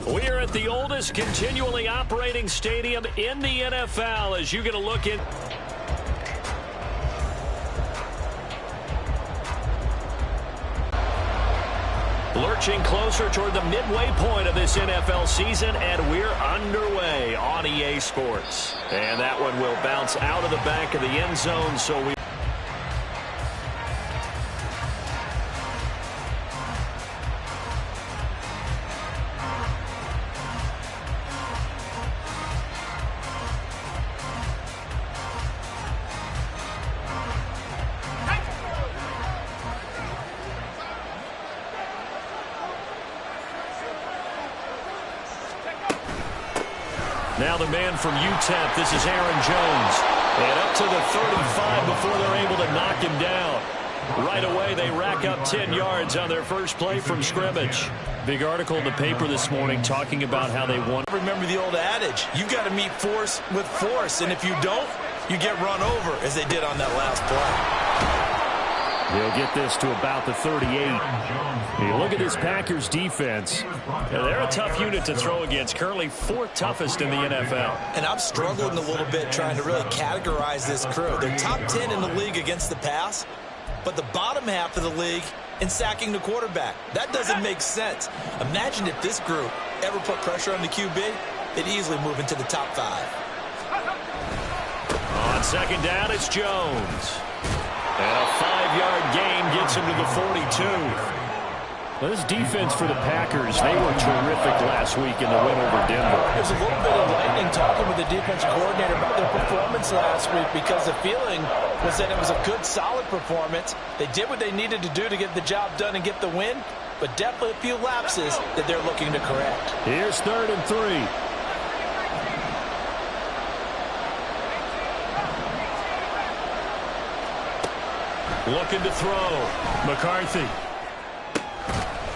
We are at the oldest continually operating stadium in the NFL as you get a look in. Lurching closer toward the midway point of this NFL season, and we're underway on EA Sports. And that one will bounce out of the back of the end zone, so we... Now the man from UTEP, this is Aaron Jones. And up to the 35 before they're able to knock him down. Right away, they rack up 10 yards on their first play from scrimmage. Big article in the paper this morning talking about how they won. Remember the old adage, you've got to meet force with force, and if you don't, you get run over, as they did on that last play. They'll get this to about the 38. You look at this Packers defense. They're a tough unit to throw against, currently fourth toughest in the NFL. And I'm struggling a little bit trying to really categorize this crew. They're top 10 in the league against the pass, but the bottom half of the league in sacking the quarterback. That doesn't make sense. Imagine if this group ever put pressure on the QB, they'd easily move into the top 5. On second down, it's Jones. And a 5-yard gain gets him to the 42. Well, this defense for the Packers, they were terrific last week in the win over Denver. It was a little bit enlightening talking with the defensive coordinator about their performance last week because the feeling was that it was a good, solid performance. They did what they needed to do to get the job done and get the win, but definitely a few lapses that they're looking to correct. Here's 3rd and 3. Looking to throw. McCarthy.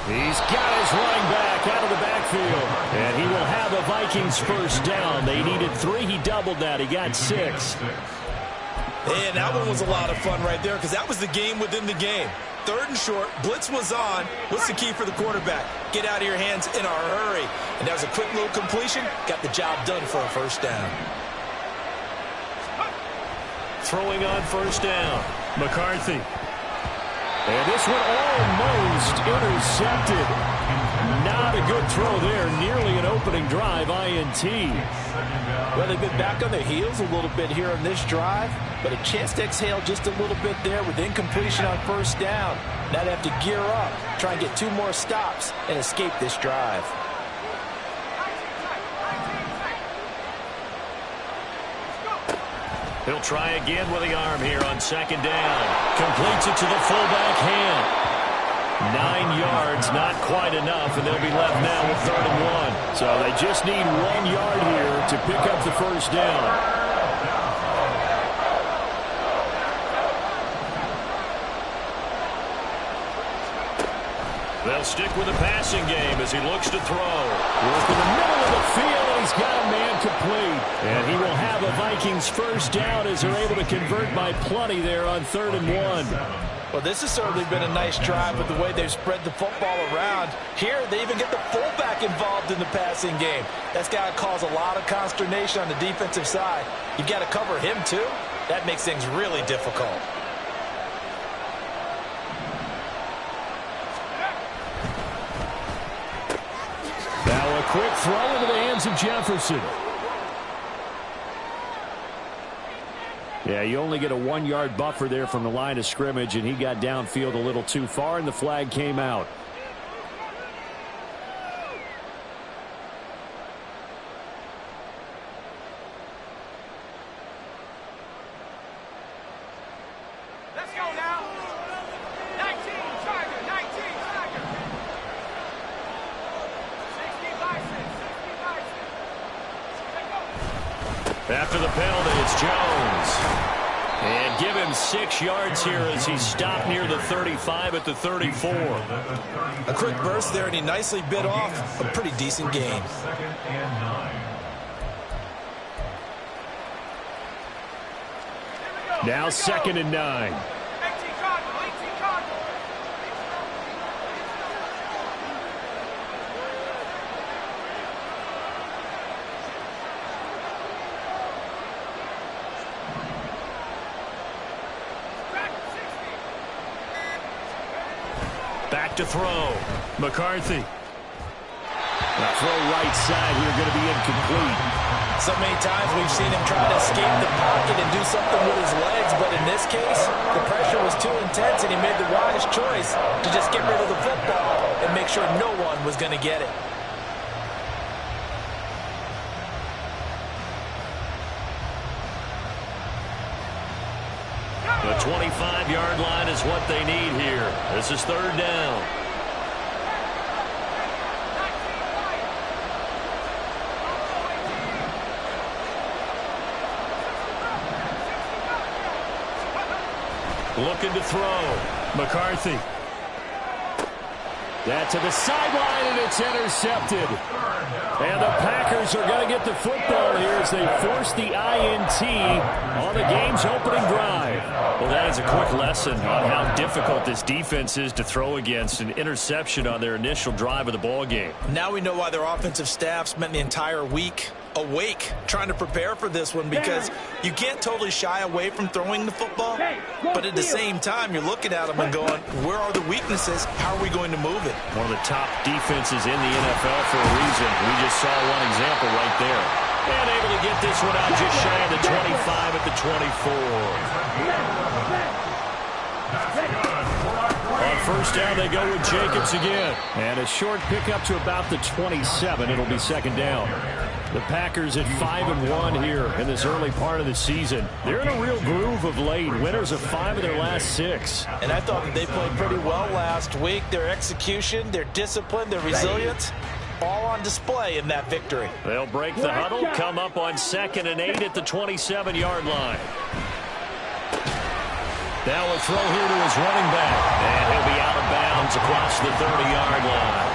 He's got his running back out of the backfield. And he will have a Vikings first down. They needed 3. He doubled that. He got 6. And that one was a lot of fun right there because that was the game within the game. 3rd and short. Blitz was on. What's the key for the quarterback? Get out of your hands in a hurry. And that was a quick little completion. Got the job done for a first down. Throwing on first down. McCarthy. And this one almost intercepted. Not a good throw there. Nearly an opening drive INT. Well, they've been back on their heels a little bit here on this drive, but a chance to exhale just a little bit there with incompletion on first down. Now they have to gear up, try and get 2 more stops, and escape this drive. He'll try again with the arm here on second down. Completes it to the fullback hand. 9 yards, not quite enough, and they'll be left now with 3rd and 1. So they just need 1 yard here to pick up the first down. They'll stick with the passing game as he looks to throw. Work in the middle of the field, and he's got a man complete. And he will have a Vikings first down as they're able to convert by plenty there on 3rd and 1. Well, this has certainly been a nice drive with the way they've spread the football around. Here, they even get the fullback involved in the passing game. That's got to cause a lot of consternation on the defensive side. You've got to cover him, too. That makes things really difficult. Now a quick throw into the hands of Jefferson. Yeah, you only get a 1 yard buffer there from the line of scrimmage, and he got downfield a little too far, and the flag came out. Let's go now. 19, Charger, 19, Charger. 60 Bison, 60 Bison. After the penalty, it's Jones. And give him 6 yards here as he stopped near the 35 at the 34. A quick burst there, and he nicely bit off a pretty decent gain. Now 2nd and 9. Back to throw. McCarthy. The throw right side here going to be incomplete. So many times we've seen him try to escape the pocket and do something with his legs, but in this case, the pressure was too intense and he made the wise choice to just get rid of the football and make sure no one was going to get it. The 25-yard line is what they need here. This is third down. Looking to throw. McCarthy. That to the sideline, and it's intercepted. And the Packers are going to get the football here as they force the INT on the game's opening drive. Well, that is a quick lesson on how difficult this defense is to throw against. An interception on their initial drive of the ball game. Now we know why their offensive staff spent the entire week awake trying to prepare for this one, because you can't totally shy away from throwing the football, but at the same time you're looking at them and going, where are the weaknesses? How are we going to move it? One of the top defenses in the NFL for a reason. We just saw one example right there. And able to get this one out just shy of the 25 at the 24. On first down, they go with Jacobs again. And a short pickup to about the 27. It'll be second down. The Packers at 5-1 here in this early part of the season. They're in a real groove of late. Winners of 5 of their last 6. And I thought that they played pretty well last week. Their execution, their discipline, their resilience, all on display in that victory. They'll break the huddle, come up on 2nd and 8 at the 27-yard line. Now a throw here to his running back. And he'll be out of bounds across the 30-yard line.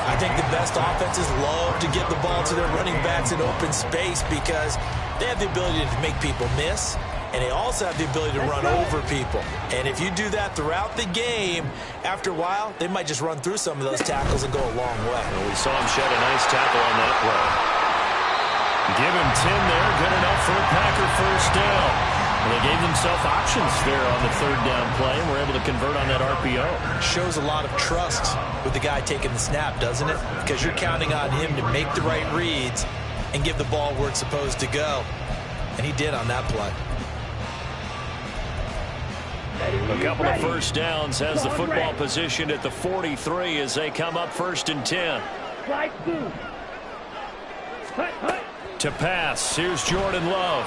I think the best offenses love to get the ball to their running backs in open space because they have the ability to make people miss, and they also have the ability to run over people. And if you do that throughout the game, after a while, they might just run through some of those tackles and go a long way. Well, we saw him shed a nice tackle on that play. Give him 10 there, good enough for a Packer first down. Well, they gave themselves options there on the third down play and were able to convert on that RPO. Shows a lot of trust with the guy taking the snap, doesn't it? Because you're counting on him to make the right reads and give the ball where it's supposed to go. And he did on that play. A couple of first downs has the football position at the 43 as they come up 1st and 10. To pass, here's Jordan Love.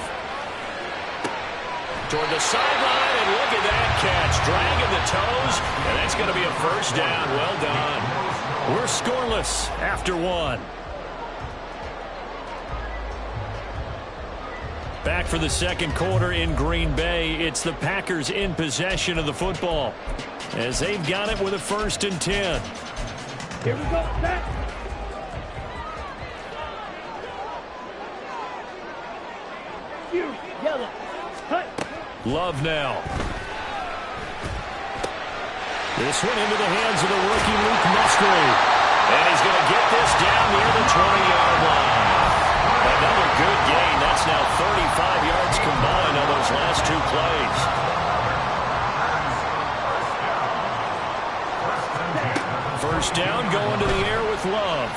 Toward the sideline, and look at that catch. Dragging the toes, and that's going to be a first down. Well done. We're scoreless after 1. Back for the second quarter in Green Bay. It's the Packers in possession of the football as they've got it with a 1st and 10. Here we go. Set. Yellow. Cut. Love now. This one into the hands of the rookie Luke Musgrave. And he's going to get this down near the 20-yard line. Another good gain. That's now 35 yards combined on those last 2 plays. First down, going to the air with Love.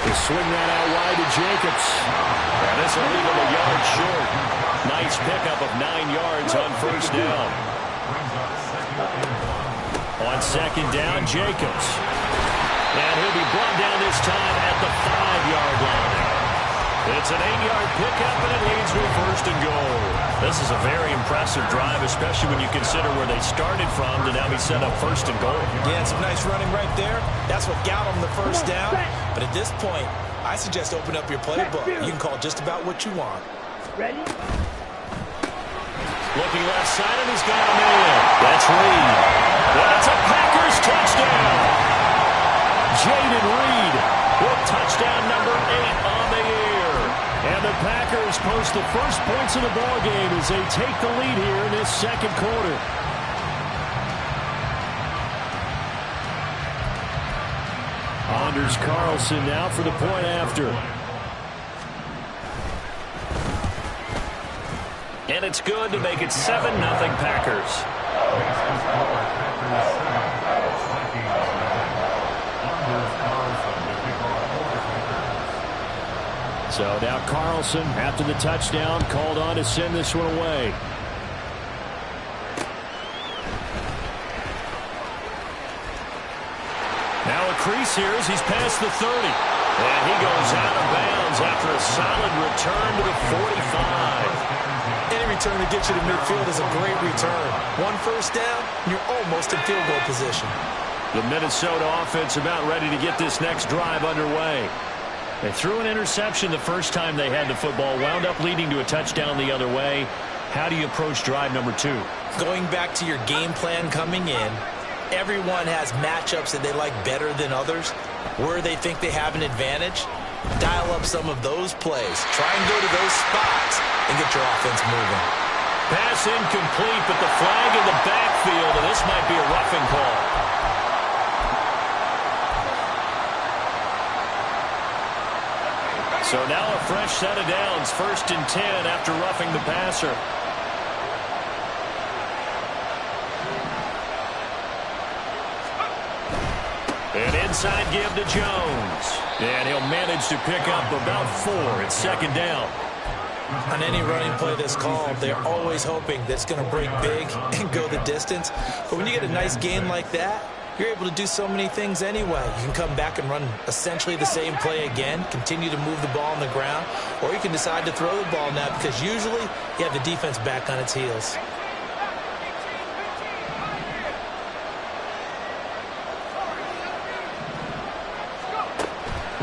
They swing that out wide to Jacobs. And this will leave him a yard short. Nice pickup of 9 yards on first down. On second down, Jacobs. And he'll be brought down this time at the 5-yard line. It's an 8-yard pickup, and it leads with 1st and goal. This is a very impressive drive, especially when you consider where they started from to now be set up 1st and goal. Yeah, some nice running right there. That's what got them the first down. But at this point, I suggest open up your playbook. You can call just about what you want. Ready? Looking left side, and he's got him in. That's Reed. That's a Packers touchdown. Jaden Reed with touchdown number 8 on the year. And the Packers post the first points of the ball game as they take the lead here in this second quarter. Anders Carlson now for the point after. And it's good to make it 7-0 Packers. So now Carlson, after the touchdown, called on to send this one away. Now a crease here as he's past the 30. And he goes out of bounds after a solid return to the 45. Any return to get you to midfield is a great return. One first down, and you're almost in field goal position. The Minnesota offense about ready to get this next drive underway. They threw an interception the first time they had the football, wound up leading to a touchdown the other way. How do you approach drive number 2? Going back to your game plan coming in, everyone has matchups that they like better than others. Where they think they have an advantage, dial up some of those plays. Try and go to those spots and get your offense moving. Pass incomplete, but the flag in the backfield, and this might be a roughing call. So now a fresh set of downs, 1st and 10 after roughing the passer. An inside give to Jones. And he'll manage to pick up about 4. It's 2nd down. On any running play that's called, they're always hoping that it's going to break big and go the distance. But when you get a nice game like that, you're able to do so many things anyway. You can come back and run essentially the same play again, continue to move the ball on the ground, or you can decide to throw the ball now because usually you have the defense back on its heels.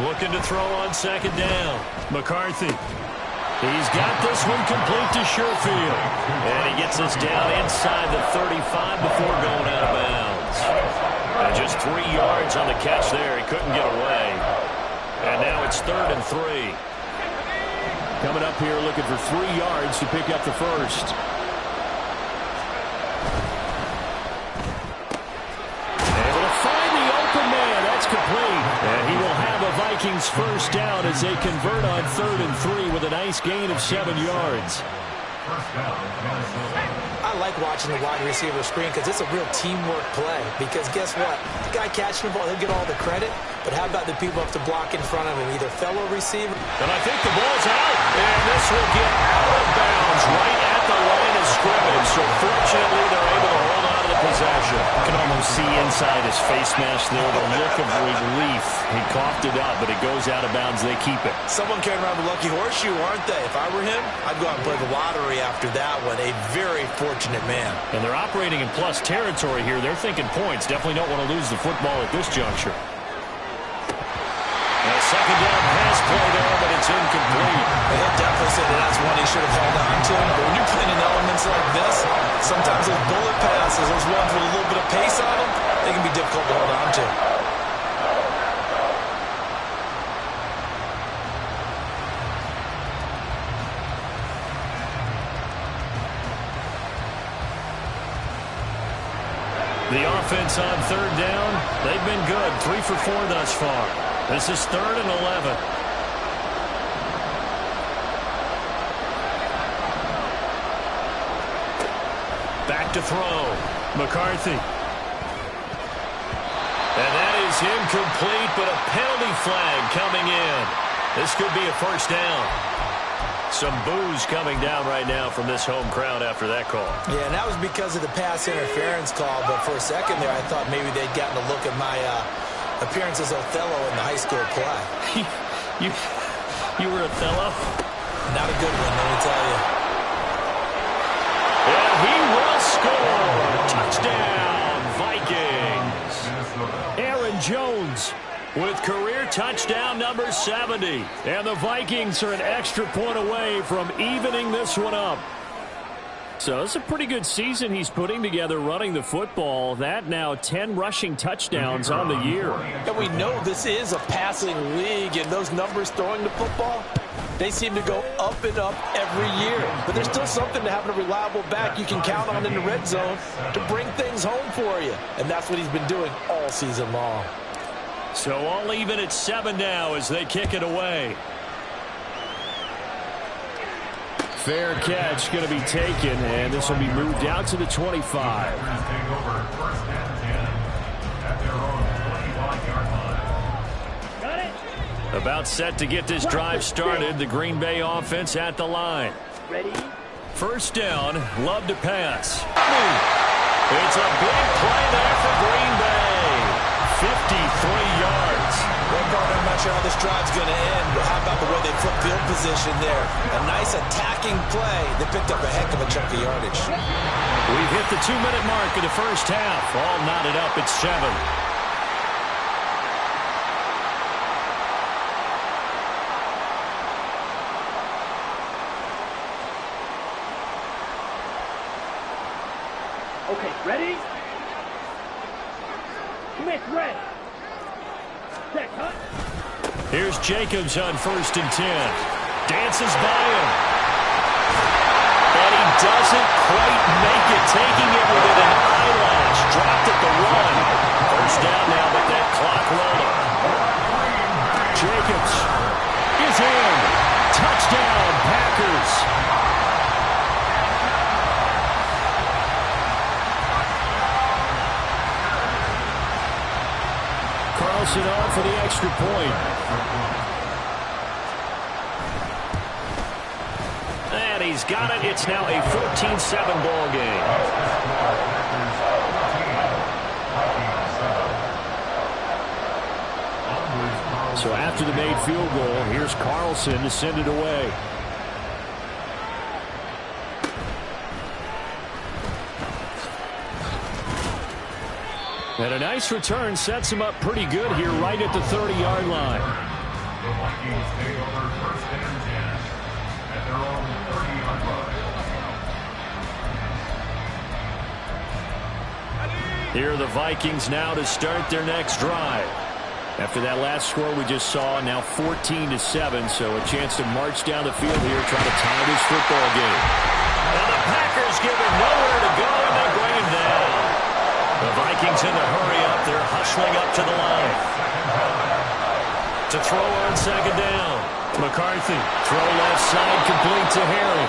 Looking to throw on 2nd down. McCarthy. He's got this one complete to Sherfield. And he gets us down inside the 35 before going out of bounds. And just 3 yards on the catch there. He couldn't get away. And now it's 3rd and 3. Coming up here looking for 3 yards to pick up the first. Able to find the open man. That's complete. And he will have a Vikings first down as they convert on 3rd and 3 with a nice gain of 7 yards. I like watching the wide receiver screen because it's a real teamwork play. Because guess what? The guy catching the ball, he'll get all the credit. But how about the people have to block in front of him, either fellow receiver? And I think the ball's out. And this will get out of bounds right at the line of scrimmage. So fortunately, they're able to hold on to the possession. You can almost see inside his face mask there the look of relief. He coughed it up, but it goes out of bounds. They keep it. Someone carrying around the lucky horseshoe, aren't they? If I were him, I'd go out and play the lottery after that one. A very fortunate man. And they're operating in plus territory here. They're thinking points. Definitely don't want to lose the football at this juncture. And a 2nd down pass play there, but it's incomplete. He'll definitely say that that's one he should have held on to. But when you're playing in elements like this, sometimes those bullet passes, those ones with a little bit of pace on them, they can be difficult to hold on to. The offense on 3rd down, they've been good. 3 for 4 thus far. This is 3rd and 11. Back to throw. McCarthy. And that is incomplete, but a penalty flag coming in. This could be a first down. Some boos coming down right now from this home crowd after that call. Yeah, and that was because of the pass interference call. But for a second there, I thought maybe they'd gotten a look at my appearance as Othello in the high school play. You were Othello? Not a good one, let me tell you. And he will score. Touchdown, Vikings. Aaron Jones with career touchdown number 70. And the Vikings are an extra point away from evening this one up. So it's a pretty good season he's putting together running the football. That now 10 rushing touchdowns on the year. And we know this is a passing league, and those numbers throwing the football, they seem to go up and up every year. But there's still something to having a reliable back you can count on in the red zone to bring things home for you. And that's what he's been doing all season long. So all even at 7 now as they kick it away. Fair catch going to be taken, and this will be moved out to the 25. About set to get this drive started. The Green Bay offense at the line. Ready? First down, Love to pass. It's a big play there for Green Bay. 53 yards. Well, Gardner, I'm not sure how this drive's going to end, but how about the way they flip field position there? A nice attacking play. They picked up a heck of a chunk of yardage. We've hit the 2-minute mark of the first half. All knotted up at 7. Okay, ready? Smith, red. Set, cut. Here's Jacobs on 1st and 10. Dances by him. And he doesn't quite make it. Taking it within an eyelash. Dropped at the 1. First down now with that clock rolling. Jacobs is in. Touchdown, Packers. Carlson on for the extra point. And he's got it. It's now a 14-7 ball game. So after the made field goal, here's Carlson to send it away. And a nice return sets him up pretty good here right at the 30-yard line. Here are the Vikings now to start their next drive. After that last score we just saw, now 14-7, so a chance to march down the field here, trying to tie this football game. And the Packers give him nowhere to go, and they bring him down. The Vikings in the hurry up. They're hustling up to the line. To throw on 2nd down. McCarthy. Throw left side, complete to Harry.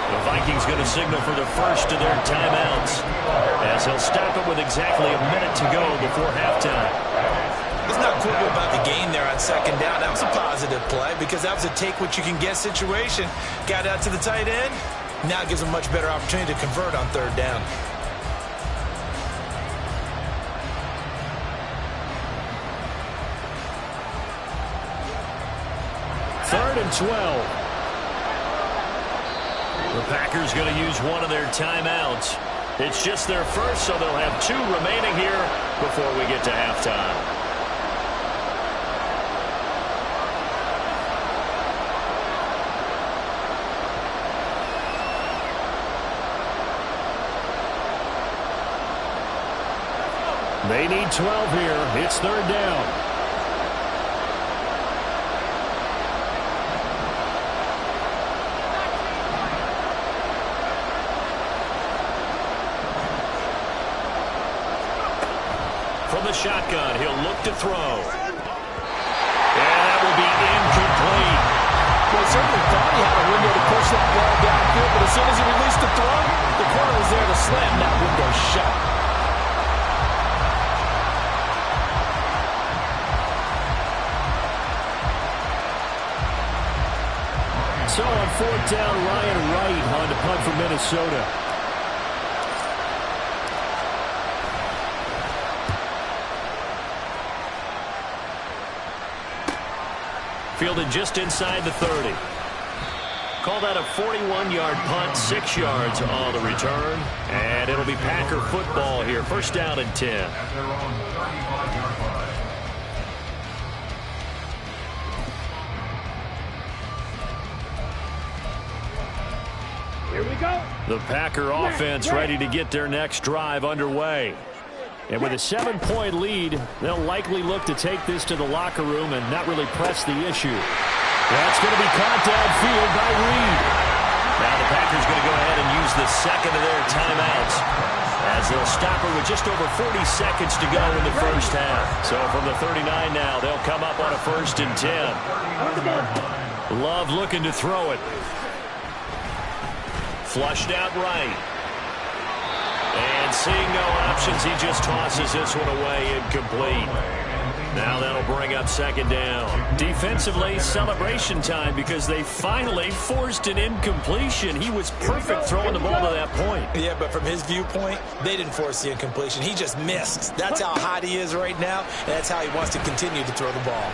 The Vikings going to signal for the first of their timeouts, as he'll stop it with exactly a minute to go before halftime. Let's not quibble about the gain there on 2nd down. That was a positive play because that was a take-what-you-can-get situation. Got out to the tight end. Now it gives them a much better opportunity to convert on 3rd down. 3rd and 12. The Packers going to use one of their timeouts. It's just their first, so they'll have 2 remaining here before we get to halftime. They need 12 here. It's 3rd down. From the shotgun, he'll look to throw. And that will be incomplete. Well, he certainly thought he had a window to push that ball downfield, but as soon as he released the throw, the corner was there to slam that window shut. So on 4th down, Ryan Wright on to punt for Minnesota. Fielded just inside the 30. Call that a 41-yard punt, 6 yards on the return. And it'll be Packer football here. First down and 10. Here we go. The Packer offense ready to get their next drive underway. And with a 7-point lead, they'll likely look to take this to the locker room and not really press the issue. That's going to be caught downfield by Reed. Now the Packers going to go ahead and use the second of their timeouts, as they'll stop her with just over 40 seconds to go in the first half. So from the 39 now, they'll come up on a 1st and 10. Love looking to throw it. Flushed out right. And seeing no options, he just tosses this one away incomplete. Now that'll bring up second down. Defensively, celebration time because they finally forced an incompletion. He was perfect throwing the ball to that point. Yeah, but from his viewpoint, they didn't force the incompletion. He just missed. That's how hot he is right now, and that's how he wants to continue to throw the ball.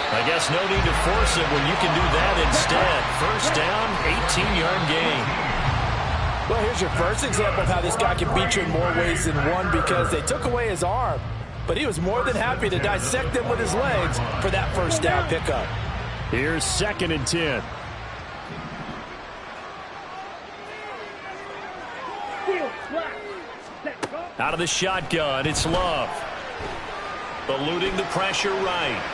I guess no need to force it when you can do that instead. First down, 18-yard gain. Well, here's your first example of how this guy can beat you in more ways than one because they took away his arm. But he was more than happy to dissect them with his legs for that first down pickup. Here's 2nd and 10. Out of the shotgun, it's Love. Eluding the pressure right.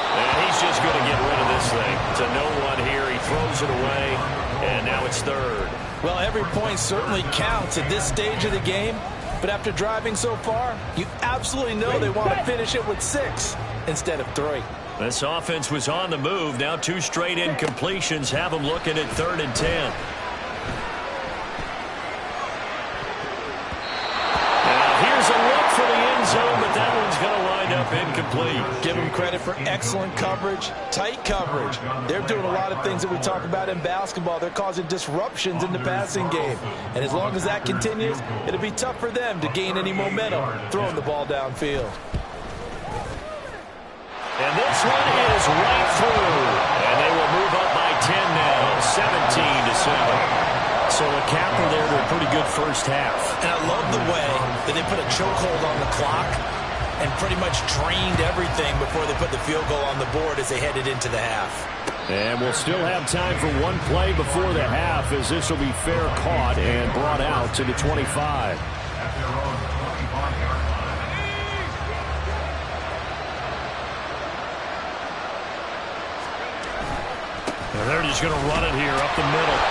And he's just going to get rid of this thing. To no one here, he throws it away, and now it's 3rd. Well, every point certainly counts at this stage of the game, but after driving so far, you absolutely know they want to finish it with 6 instead of 3. This offense was on the move. Now 2 straight incompletions have them looking at 3rd and 10. Here's a look for the end zone, but that one's going to wind up incomplete. Give them credit for excellent coverage, tight coverage. They're doing a lot of things that we talk about in basketball. They're causing disruptions in the passing game. And as long as that continues, it'll be tough for them to gain any momentum throwing the ball downfield. And this one is right through. And they will move up by 10 now, 17-7. So a capper there to a pretty good first half. And I love the way that they put a chokehold on the clock and pretty much drained everything before they put the field goal on the board as they headed into the half. And we'll still have time for one play before the half as this will be fair caught and brought out to the 25. And they're just going to run it here up the middle.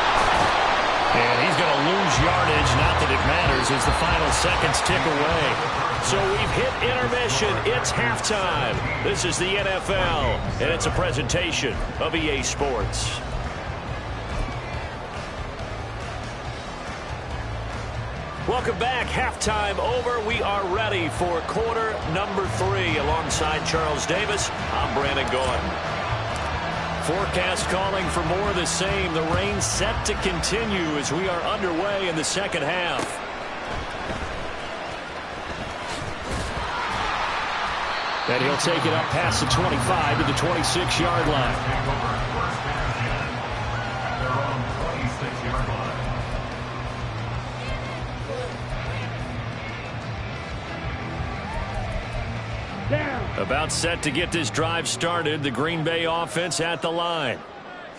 And he's going to lose yardage, not that it matters, as the final seconds tick away. So we've hit intermission. It's halftime. This is the NFL, and it's a presentation of EA Sports. Welcome back. Halftime over. We are ready for quarter number 3. Alongside Charles Davis, I'm Brandon Gordon. Forecast calling for more of the same. The rain set to continue as we are underway in the second half. And he'll take it up past the 25 to the 26-yard line. About set to get this drive started. The Green Bay offense at the line.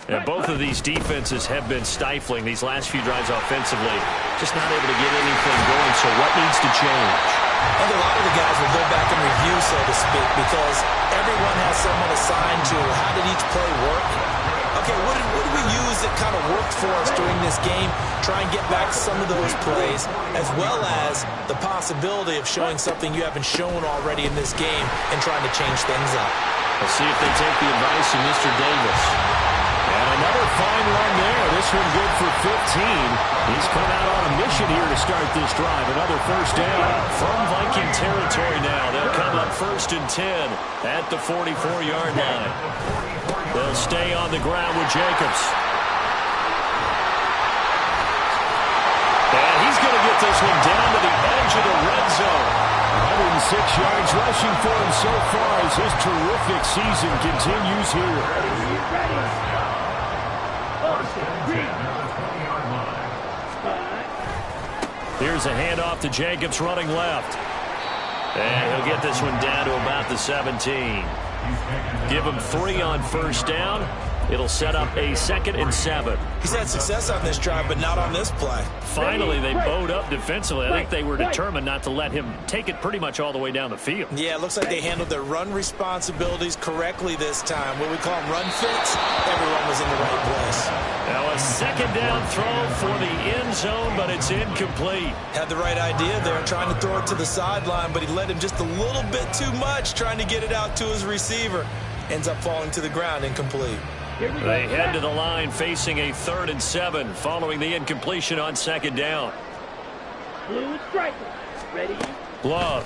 And both of these defenses have been stifling these last few drives offensively. Just not able to get anything going. So what needs to change? I think a lot of the guys will go back and review, so to speak, because everyone has someone assigned to how did each play work. Okay, what did we use that kind of worked for us during this game? Try and get back some of those plays, as well as the possibility of showing something you haven't shown already in this game and trying to change things up. Let's see if they take the advice of Mr. Davis. And another fine run there. This one good for 15. He's come out on a mission here to start this drive. Another first down from Viking territory now. They'll come up 1st and 10 at the 44-yard line. They'll stay on the ground with Jacobs. And he's going to get this one down to the edge of the red zone. 106 yards rushing for him so far as his terrific season continues here. Here's a handoff to Jacobs running left. And he'll get this one down to about the 17. Give him 3 on first down. It'll set up a 2nd and 7. He's had success on this drive, but not on this play. Finally, they bowed up defensively. I think they were determined not to let him take it pretty much all the way down the field. Yeah, it looks like they handled their run responsibilities correctly this time. What we call them run fits, everyone was in the right place. Now a 2nd down throw for the end zone, but it's incomplete. Had the right idea there, trying to throw it to the sideline, but he let him just a little bit too much, trying to get it out to his receiver. Ends up falling to the ground, incomplete. Here we go. They head to the line facing a 3rd and 7 following the incompletion on 2nd down. Blue striker. Ready? Love.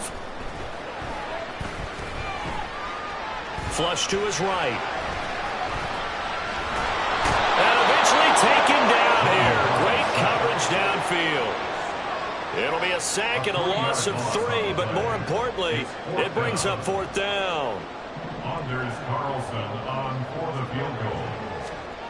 Flush to his right. And eventually taken down here. Great coverage downfield. It'll be a sack and a loss of 3, but more importantly, it brings up 4th down. Anders Carlson on for the field goal.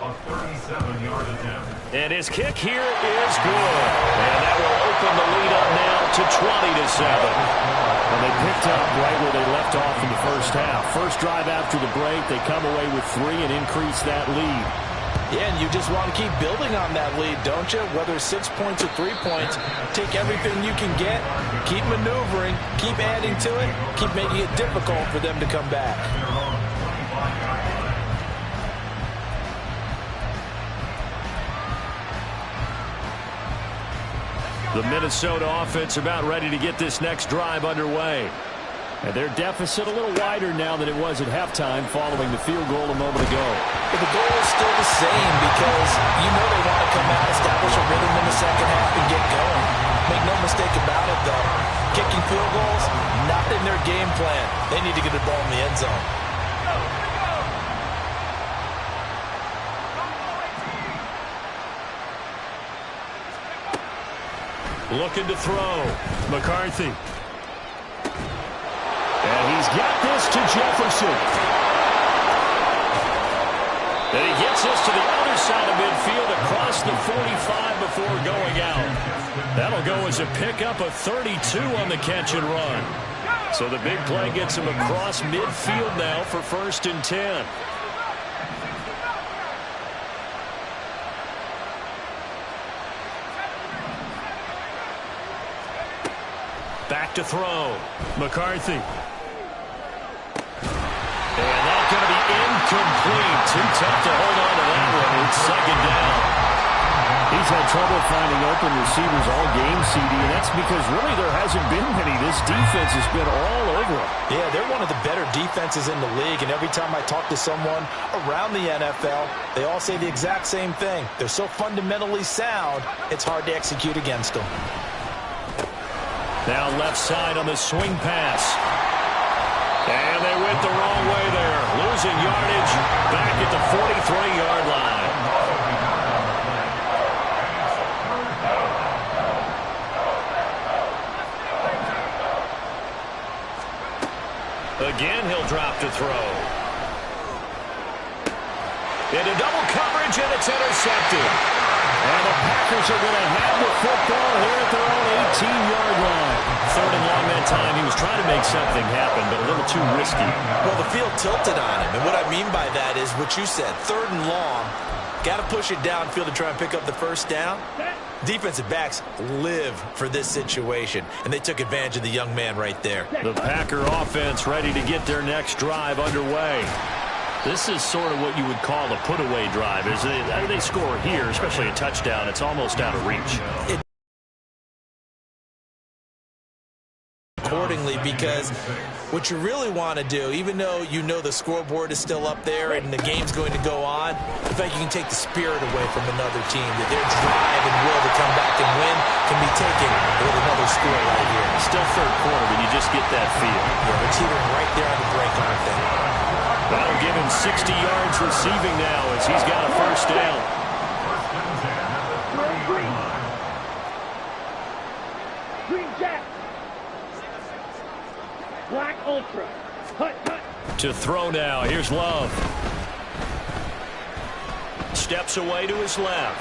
A 37-yard attempt. And his kick here is good. And that will open the lead up now to 20-7. And they picked up right where they left off in the first half. First drive after the break, they come away with 3 and increase that lead. Yeah, and you just want to keep building on that lead, don't you? Whether it's 6 points or 3 points, take everything you can get, keep maneuvering, keep adding to it, keep making it difficult for them to come back. The Minnesota offense about ready to get this next drive underway. And their deficit a little wider now than it was at halftime following the field goal a moment ago. But the goal is still the same because you know they want to come out, establish a rhythm in the second half, and get going. Make no mistake about it, though. Kicking field goals, not in their game plan. They need to get the ball in the end zone. Looking to throw. McCarthy. And he's got this to Jefferson. And he gets this to the other side of midfield across the 45 before going out. That'll go as a pickup of 32 on the catch and run. So the big play gets him across midfield now for 1st and 10. Back to throw. McCarthy. And that's going to be incomplete. Too tough to hold on to that one. It's 2nd down. He's had trouble finding open receivers all game, CD, and that's because really there hasn't been many. This defense has been all over him. Yeah, they're one of the better defenses in the league, and every time I talk to someone around the NFL, they all say the exact same thing. They're so fundamentally sound, it's hard to execute against them. Now left side on the swing pass. And they went the wrong way there. Losing yardage back at the 43-yard line. Again, he'll drop to throw. Into double coverage, and it's intercepted. And the Packers are going to have the football here at their own 18-yard line. 3rd and long that time. He was trying to make something happen, but a little too risky. Well, the field tilted on him, and what I mean by that is what you said, 3rd and long. Got to push it downfield to try and pick up the 1st down. Defensive backs live for this situation, and they took advantage of the young man right there. The Packer offense ready to get their next drive underway. This is sort of what you would call a put-away drive. As they score here, especially a touchdown, it's almost out of reach. Accordingly, because what you really want to do, even though you know the scoreboard is still up there and the game's going to go on, the fact you can take the spirit away from another team, that their drive and will to come back and win can be taken with another score right here. Still 3rd quarter, but you just get that feel. Yeah, they're teetering right there on the break, aren't they? That'll give him 60 yards receiving now as he's got a 1st down. Green Jack. Black Ultra. Hut, hut. To throw now. Here's Love. Steps away to his left.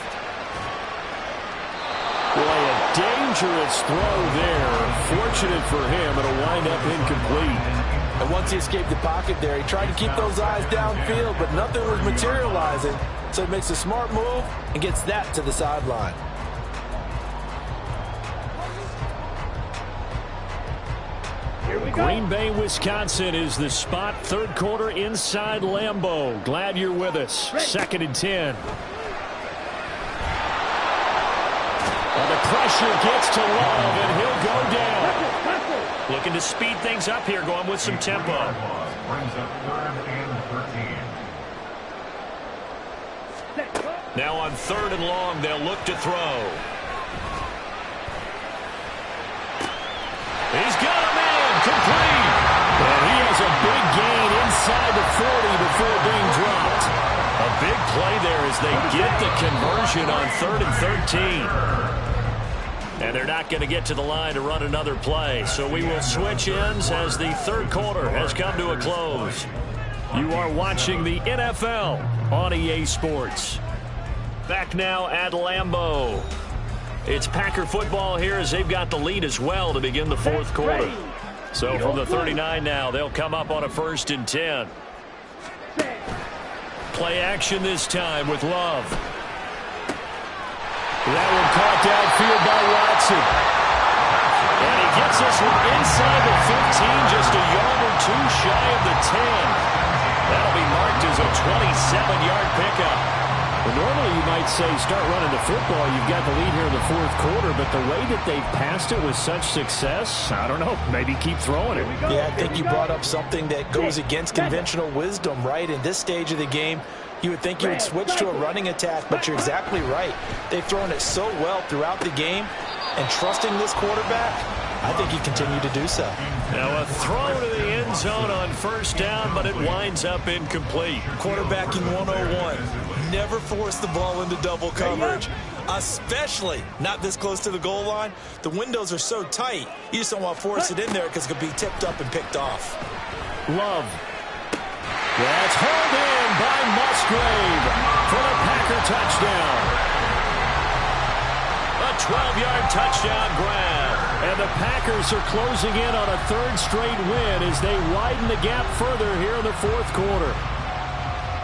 Boy, a dangerous throw there. Fortunate for him, it'll wind up incomplete. And once he escaped the pocket there, he tried to keep those eyes downfield, but nothing was materializing. So he makes a smart move and gets that to the sideline. Green Bay, Wisconsin is the spot. 3rd quarter inside Lambeau. Glad you're with us. 2nd and 10. And the pressure gets to Love, and he'll go down. Looking to speed things up here, going with some tempo. Brings up 3rd and 13. Now on 3rd and long, they'll look to throw. He's got a man complete. And he has a big gain inside the 40 before being dropped. A big play there as they get the conversion on 3rd and 13. And they're not going to get to the line to run another play. So we will switch ends as the 3rd quarter has come to a close. You are watching the NFL on EA Sports. Back now at Lambeau. It's Packer football here as they've got the lead as well to begin the 4th quarter. So from the 39 now, they'll come up on a 1st and 10. Play action this time with Love. That one caught downfield by Watson. And he gets this one inside the 15, just a yard or two shy of the 10. That'll be marked as a 27-yard pickup. Well, normally you might say start running the football. You've got the lead here in the 4th quarter, but the way that they've passed it with such success, I don't know, maybe keep throwing it. Yeah, I think you brought up something that goes against conventional wisdom, right? In this stage of the game, you would think you would switch to a running attack, but you're exactly right. They've thrown it so well throughout the game, and trusting this quarterback, I think you continue to do so. Now a throw to the end zone on 1st down, but it winds up incomplete. Quarterbacking 101. Never force the ball into double coverage, especially not this close to the goal line. The windows are so tight, you just don't want to force it in there because it could be tipped up and picked off. Love. That's hauled in by Musgrave for the Packer touchdown. A 12-yard touchdown grab. And the Packers are closing in on a 3rd straight win as they widen the gap further here in the 4th quarter.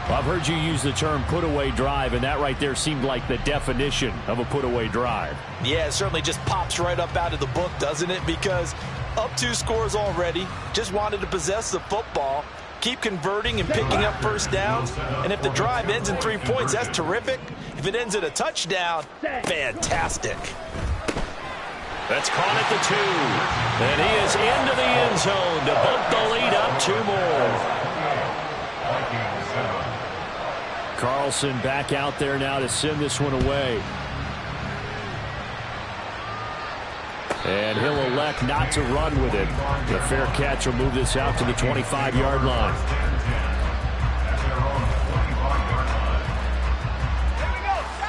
Well, I've heard you use the term put-away drive, and that right there seemed like the definition of a put-away drive. Yeah, it certainly just pops right up out of the book, doesn't it? Because up 2 scores already, just wanted to possess the football, keep converting and picking up 1st downs. And if the drive ends in 3 points, that's terrific. If it ends in a touchdown, fantastic. That's caught at the 2. And he is into the end zone to bump the lead up 2 more. Carlson back out there now to send this one away. And he'll elect not to run with it. The fair catch will move this out to the 25-yard line.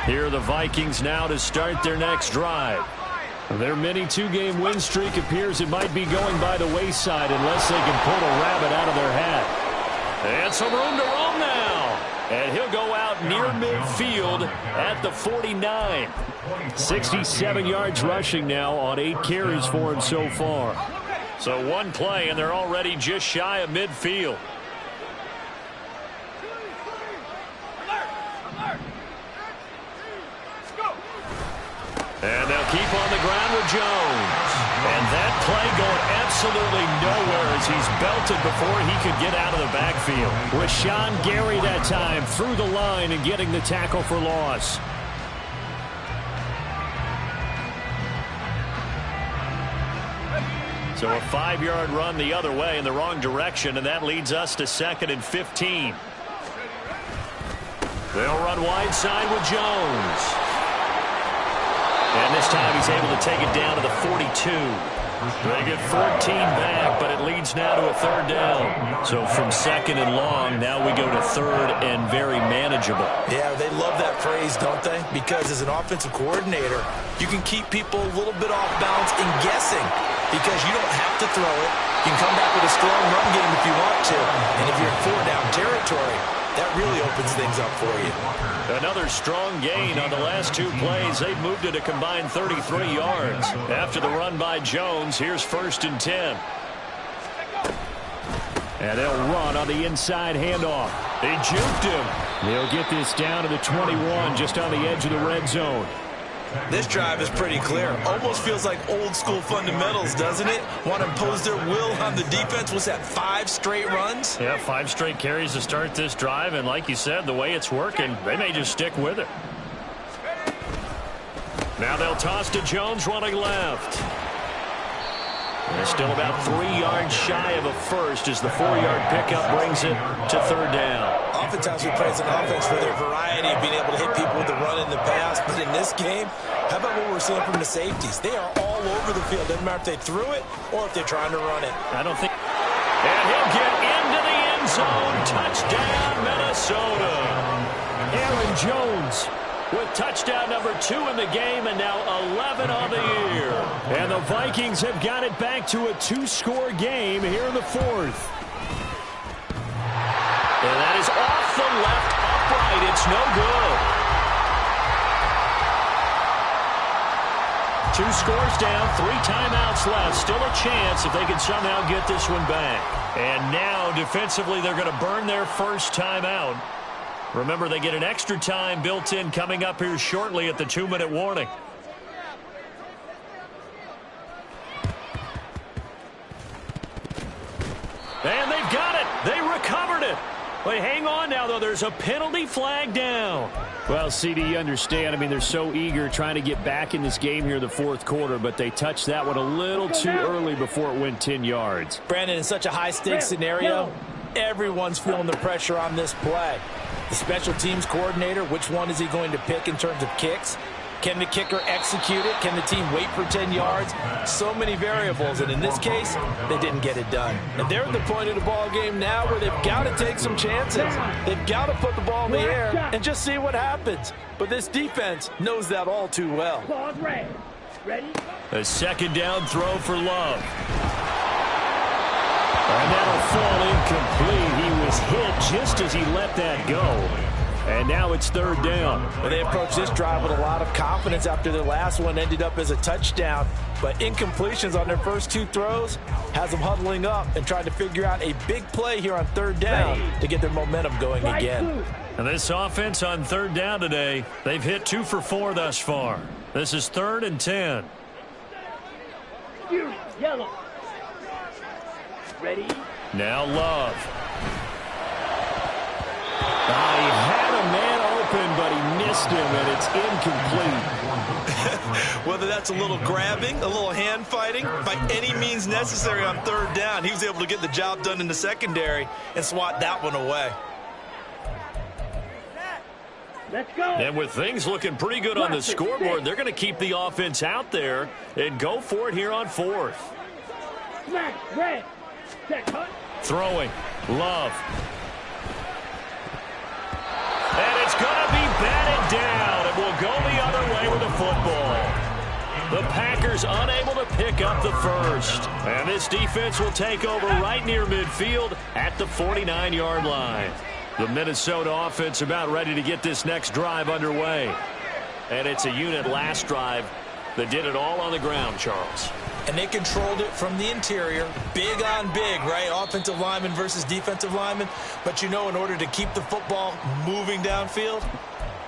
Here are the Vikings now to start their next drive. Their mini 2-game win streak appears it might be going by the wayside unless they can pull a rabbit out of their hat. And some room to roam now. And he'll go out near midfield at the 49. 67 yards rushing now on 8 carries for him so far. So 1 play, and they're already just shy of midfield. And they'll keep on the ground with Jones. And that play going absolutely nowhere as he's belted before he could get out of the backfield. Rashawn Gary that time through the line and getting the tackle for loss. So a 5-yard run the other way in the wrong direction, and that leads us to 2nd and 15. They'll run wide side with Jones. And this time he's able to take it down to the 42. They get 14 back, but it leads now to a 3rd down. So from 2nd and long, now we go to 3rd and very manageable. Yeah, they love that phrase, don't they? Because as an offensive coordinator, you can keep people a little bit off balance and guessing because you don't have to throw it. You can come back with a strong run game if you want to. And if you're in 4-down territory, that really opens things up for you. Another strong gain on the last 2 plays. They've moved it a combined 33 yards. After the run by Jones, here's 1st and 10. And they'll run on the inside handoff. They juked him. They'll get this down to the 21, just on the edge of the red zone. This drive is pretty clear. Almost feels like old school fundamentals, doesn't it? Want to impose their will on the defense. Was that 5 straight runs? Yeah, 5 straight carries to start this drive. And like you said, the way it's working, they may just stick with it. Now they'll toss to Jones running left. And still about 3 yards shy of a first as the 4-yard pickup brings it to third down. Oftentimes we praise an offense for their variety of being able to hit people with the run in the pass. But in this game, how about what we're seeing from the safeties? They are all over the field. Doesn't matter if they threw it or if they're trying to run it. I don't think. And he'll get into the end zone. Touchdown, Minnesota. Aaron Jones with touchdown number 2 in the game and now 11 on the year. And the Vikings have got it back to a 2-score game here in the 4th. And that is off the left upright. It's no good. 2 scores down, 3 timeouts left. Still a chance if they can somehow get this one back. And now defensively they're going to burn their first timeout. Remember, they get an extra time built in coming up here shortly at the 2-minute warning. And they've got it. They recovered it. But hang on now, though. There's a penalty flag down. Well, CD, you understand. I mean, they're so eager trying to get back in this game here in the 4th quarter, but they touched that one a little too early before it went 10 yards. Brandon, in such a high-stakes scenario, everyone's feeling the pressure on this play. The special teams coordinator, which one is he going to pick in terms of kicks? Can the kicker execute it? Can the team wait for 10 yards? So many variables, and in this case, they didn't get it done. And they're at the point of the ball game now where they've got to take some chances. They've got to put the ball in the air and just see what happens. But this defense knows that all too well. Ready? A second down throw for Love. And that'll fall incomplete. He was hit just as he let that go. And now it's third down. Well, they approached this drive with a lot of confidence after their last one ended up as a touchdown. But incompletions on their first 2 throws has them huddling up and trying to figure out a big play here on third down to get their momentum going again. And this offense on third down today, they've hit 2 for 4 thus far. This is 3rd and 10. Yellow. Ready? Now Love. He had a man open, but he missed him, and it's incomplete. Whether that's a little grabbing, a little hand fighting, by any means necessary on third down, he was able to get the job done in the secondary and swat that one away. Let's go. And with things looking pretty good on the scoreboard, they're going to keep the offense out there and go for it here on 4th. Smash, red. Set, cut. Throwing. Love. And it's going to be batted down. It will go the other way with the football. The Packers unable to pick up the first. And this defense will take over right near midfield at the 49-yard line. The Minnesota offense about ready to get this next drive underway. And it's a unit last drive that did it all on the ground, Charles. And they controlled it from the interior, big on big, right? Offensive lineman versus defensive lineman. But, you know, in order to keep the football moving downfield,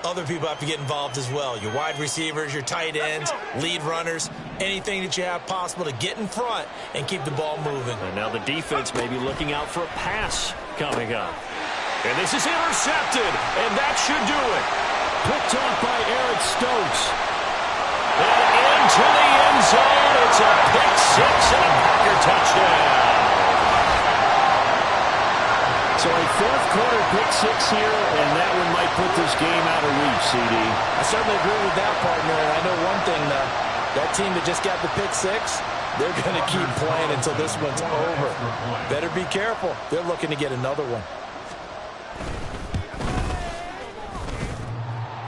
other people have to get involved as well. Your wide receivers, your tight ends, lead runners, anything that you have possible to get in front and keep the ball moving. And now the defense may be looking out for a pass coming up. And this is intercepted, and that should do it. Picked off by Eric Stokes. And into the end zone. It's a pick 6 and a Packer touchdown. So a 4th quarter pick 6 here, and that one might put this game out of reach, CD. I certainly agree with that, partner. And I know one thing, that team that just got the pick 6, they're going to keep playing until this one's over. Better be careful. They're looking to get another one.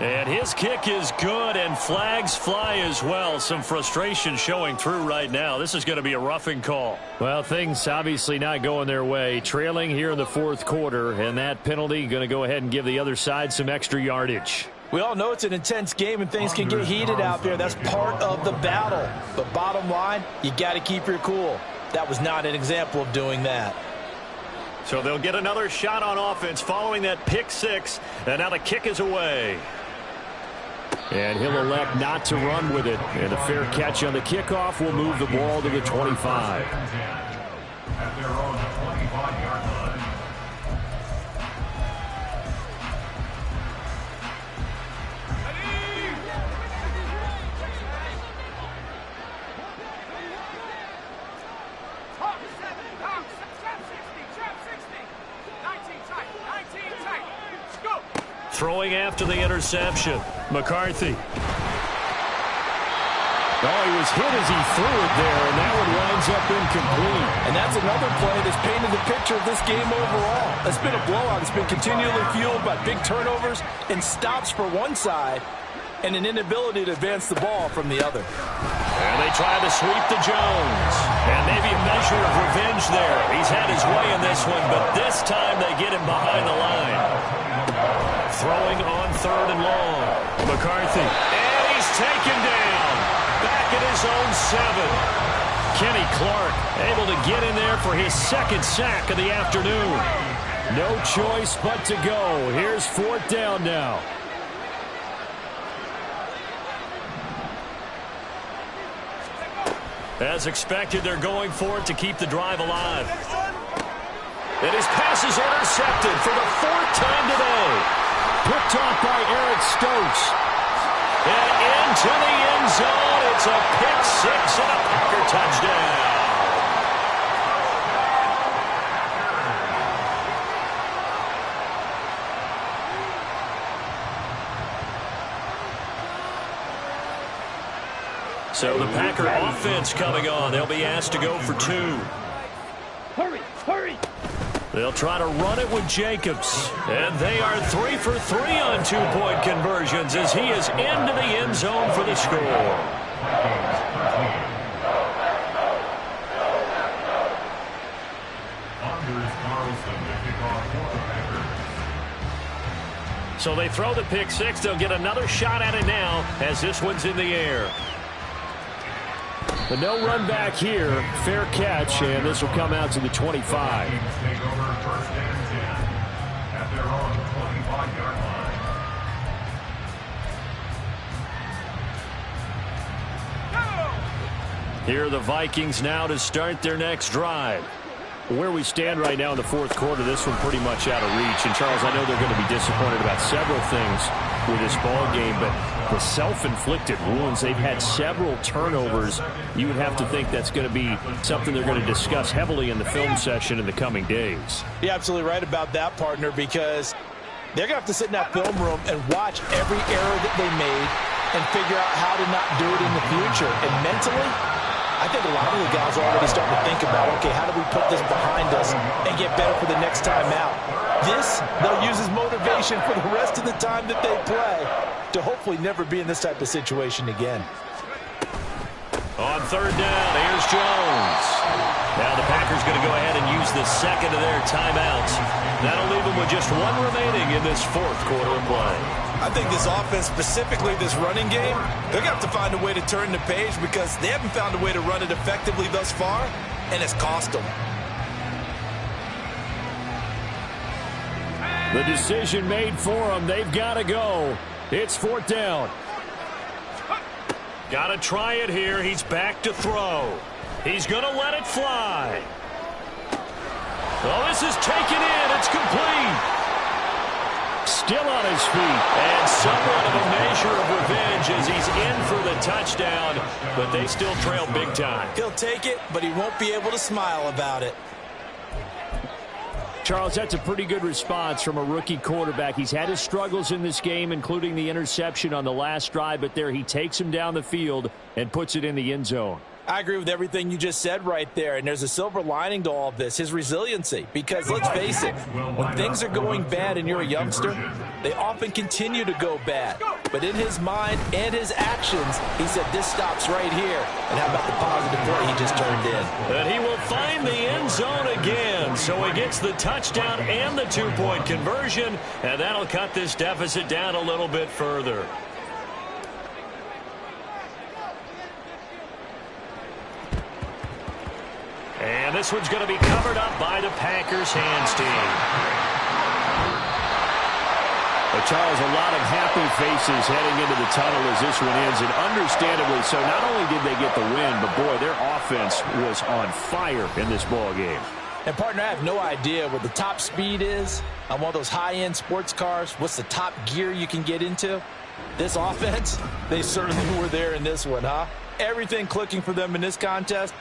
And his kick is good, and flags fly as well. Some frustration showing through right now. This is going to be a roughing call. Well, things obviously not going their way. Trailing here in the 4th quarter, and that penalty going to go ahead and give the other side some extra yardage. We all know it's an intense game and things can get heated out there. That's part of the battle. But bottom line, you got to keep your cool. That was not an example of doing that. So they'll get another shot on offense following that pick 6, and now the kick is away. And he'll elect not to run with it. And a fair catch on the kickoff will move the ball to the 25. At their own 25-yard line. Throwing after the interception. McCarthy. Oh, he was hit as he threw it there, and that one winds up incomplete. And that's another play that's painted the picture of this game overall. It's been a blowout. It's been continually fueled by big turnovers and stops for one side and an inability to advance the ball from the other. And they try to sweep to Jones. And maybe a measure of revenge there. He's had his way in this one, but this time they get him behind the line. Throwing on 3rd and long. McCarthy. And he's taken down. Back at his own 7. Kenny Clark able to get in there for his 2nd sack of the afternoon. No choice but to go. Here's 4th down now. As expected, they're going for it to keep the drive alive. And his pass is intercepted for the 4th time today. Picked off by Eric Stokes. And into the end zone. It's a pick 6 and a Packer touchdown. So the Packer offense coming on. They'll be asked to go for 2. Hurry, hurry. They'll try to run it with Jacobs. And they are 3 for 3 on 2-point conversions as he is into the end zone for the score. So they throw the pick 6. They'll get another shot at it now as this one's in the air. But no run back here. Fair catch, and this will come out to the 25. Here are the Vikings now to start their next drive. Where we stand right now in the 4th quarter, this one pretty much out of reach. And, Charles, I know they're going to be disappointed about several things with this ball game, but the self-inflicted wounds, they've had several turnovers. You would have to think that's going to be something they're going to discuss heavily in the film session in the coming days. You're absolutely right about that, partner, because they're going to have to sit in that film room and watch every error that they made and figure out how to not do it in the future. And mentally, I think a lot of the guys are already starting to think about, okay, how do we put this behind us and get better for the next time out? This, they'll use as motivation for the rest of the time that they play to hopefully never be in this type of situation again. On 3rd down, here's Jones. Now the Packers going to go ahead and use the 2nd of their timeouts. That'll leave them with just 1 remaining in this 4th quarter of play. I think this offense, specifically this running game, they're going to have to find a way to turn the page because they haven't found a way to run it effectively thus far, and it's cost them. The decision made for them. They've got to go. It's 4th down. Got to try it here. He's back to throw. He's going to let it fly. Oh, this is taken in. It's complete. Still on his feet. And somewhat of a measure of revenge as he's in for the touchdown, but they still trail big time. He'll take it, but he won't be able to smile about it. Charles, that's a pretty good response from a rookie quarterback. He's had his struggles in this game, including the interception on the last drive, but there he takes him down the field and puts it in the end zone. I agree with everything you just said right there, and there's a silver lining to all of this, his resiliency. Because let's face it, when things are going bad and you're a youngster, they often continue to go bad. But in his mind and his actions, he said this stops right here. And how about the positive play he just turned in? And he will find the end zone again. So he gets the touchdown and the 2-point conversion, and that'll cut this deficit down a little bit further. And this one's going to be covered up by the Packers hands team. But Charles, a lot of happy faces heading into the tunnel as this one ends, and understandably so. Not only did they get the win, but boy, their offense was on fire in this ball game. And partner, I have no idea what the top speed is on one of those high-end sports cars. What's the top gear you can get into? This offense, they certainly were there in this one, huh? Everything clicking for them in this contest.